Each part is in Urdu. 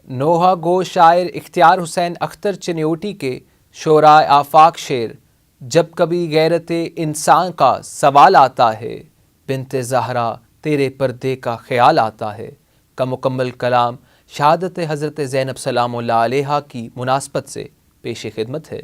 نوحہ گو شاعر اختیار حسین اختر چنیوٹی کے شعرائے آفاق شعر جب کبھی غیرت انسان کا سوال آتا ہے، بنت زہرا تیرے پردے کا خیال آتا ہے کا مکمل کلام شہادت حضرت زینب سلام اللہ علیہا کی مناسبت سے پیش خدمت ہے۔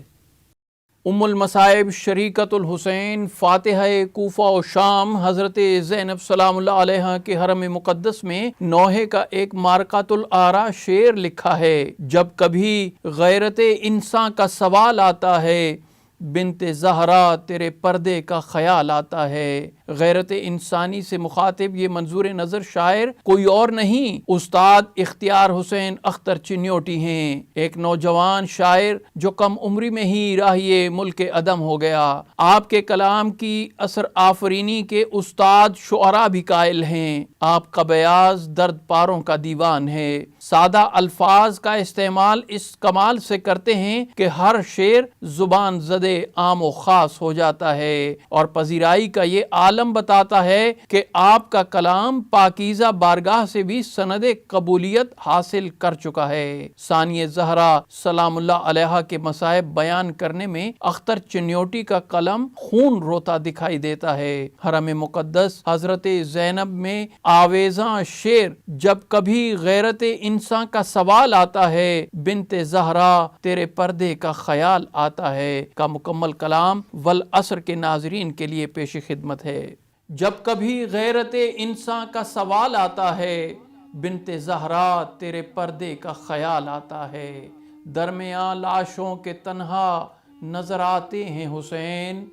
ام المصائب شریکت الحسین فاتحہ کوفہ و شام حضرت زینب سلام اللہ علیہا کے حرم مقدس میں نوحے کا ایک مارکات الآراء شعر لکھا ہے۔ جب کبھی غیرت انسان کا سوال آتا ہے، بنت زہرا تیرے پردے کا خیال آتا ہے۔ غیرت انسانی سے مخاطب یہ منظور نظر شاعر کوئی اور نہیں، استاد اختیار حسین اختر چنیوٹی ہیں، ایک نوجوان شاعر جو کم عمری میں ہی راہی ملک عدم ہو گیا۔ آپ کے کلام کی اثر آفرینی کے استاد شعراء بھی قائل ہیں۔ آپ کا بیاض درد پاروں کا دیوان ہے، سادہ الفاظ کا استعمال اس کمال سے کرتے ہیں کہ ہر شعر زبان زدے عام و خاص ہو جاتا ہے، اور پذیرائی کا یہ عالم بتاتا ہے کہ آپ کا کلام پاکیزہ بارگاہ سے بھی سند قبولیت حاصل کر چکا ہے۔ ثانی زہرا سلام اللہ علیہا کے مصائب بیان کرنے میں اختر چنیوٹی کا قلم خون روتا دکھائی دیتا ہے۔ حرم مقدس حضرت زینب میں آویزاں شعر جب کبھی غیرت انسان کا سوال آتا ہے، بنت زہرا تیرے پردے کا خیال آتا ہے کا مکمل کلام والعصر کے ناظرین کے لیے پیش خدمت ہے۔ جب کبھی غیرت انسان کا سوال آتا ہے، بنت زہرا تیرے پردے کا خیال آتا ہے۔ درمیان لاشوں کے تنہا نظر آتے ہیں حسین،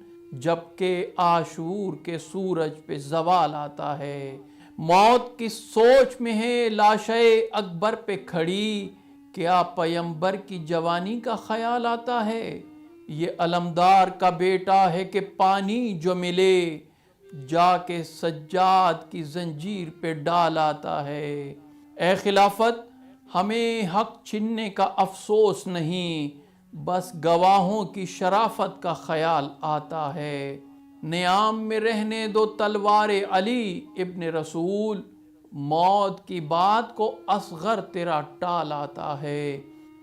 جبکہ عاشور کے سورج پہ زوال آتا ہے۔ موت کی سوچ میں ہے لاشے اکبر پہ کھڑی، کیا پیمبر کی جوانی کا خیال آتا ہے؟ یہ علمدار کا بیٹا ہے کہ پانی جو ملے، جا کے سجاد کی زنجیر پہ ڈال آتا ہے۔ اے خلافت ہمیں حق چھننے کا افسوس نہیں، بس گواہوں کی شرافت کا خیال آتا ہے۔ نیام میں رہنے دو تلوار علی ابن رسول، موت کی بات کو اصغر تیرا ٹال آتا ہے۔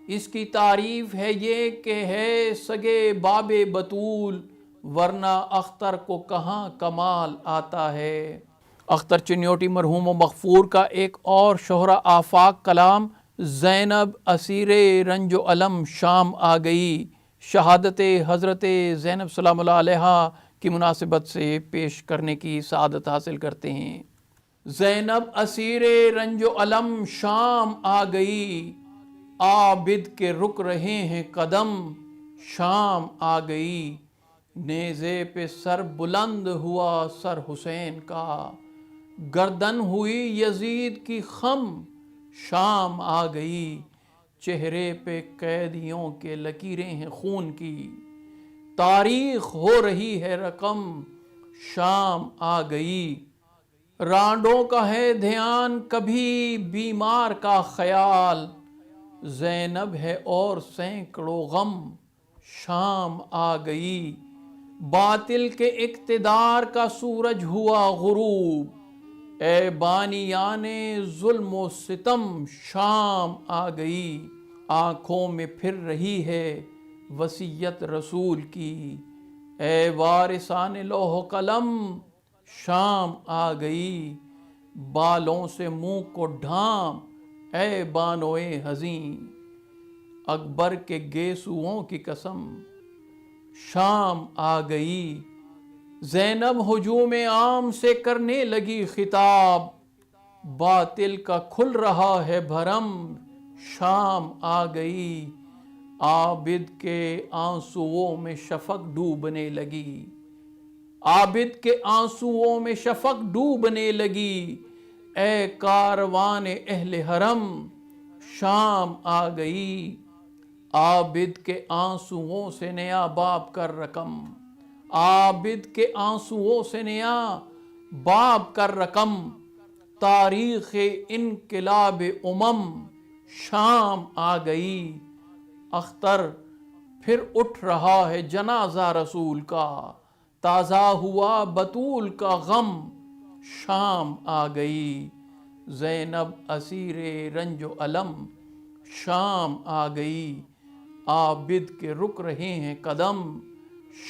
اس کی تعریف ہے یہ کہ ہے سگے باب بطول، ورنہ اختر کو کہاں کمال آتا ہے۔ اختر چنیوٹی مرحوم و مغفور کا ایک اور شہرہ آفاق کلام زینب اسیر رنج و علم شام آ گئی شہادت حضرت زینب سلام اللہ علیہا کی مناسبت سے پیش کرنے کی سعادت حاصل کرتے ہیں۔ زینب اسیر رنج و علم شام آ گئی، عابد کے رک رہے ہیں قدم، شام آ گئی۔ نیزے پہ سر بلند ہوا سر حسین کا، گردن ہوئی یزید کی خم، شام آ گئی۔ چہرے پہ قیدیوں کے لکیریں ہیں خون کی، تاریخ ہو رہی ہے رقم، شام آ گئی۔ رانڈوں کا ہے دھیان کبھی بیمار کا خیال، زینب ہے اور سینکڑوں غم، شام آ گئی۔ باطل کے اقتدار کا سورج ہوا غروب، اے بانیان ظلم و ستم، شام آ گئی۔ آنکھوں میں پھر رہی ہے وصیت رسول کی، اے وارثان لوح و قلم، شام آ گئی۔ بالوں سے منہ کو ڈھانپ اے بانوئے حزین، اکبر کے گیسوؤں کی قسم، شام آ گئی۔ زینب ہجوم عام سے کرنے لگی خطاب، باطل کا کھل رہا ہے بھرم، شام آ گئی۔ عابد کے آنسوؤں میں شفق ڈوبنے لگی، عابد کے آنسوؤں میں شفق ڈوبنے لگی، اے کاروان اہل حرم، شام آ گئی۔ عابد کے آنسوؤں سے نیا باب کر رقم، عابد کے آنسوؤں سے نیا باب کر رقم، تاریخ انقلاب امم، شام آ گئی۔ اختر پھر اٹھ رہا ہے جنازہ رسول کا، تازہ ہوا بطول کا غم، شام آ گئی۔ زینب اسیر رنج و علم، شام آ گئی، عابد کے رک رہے ہیں قدم،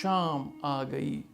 شام آ گئی۔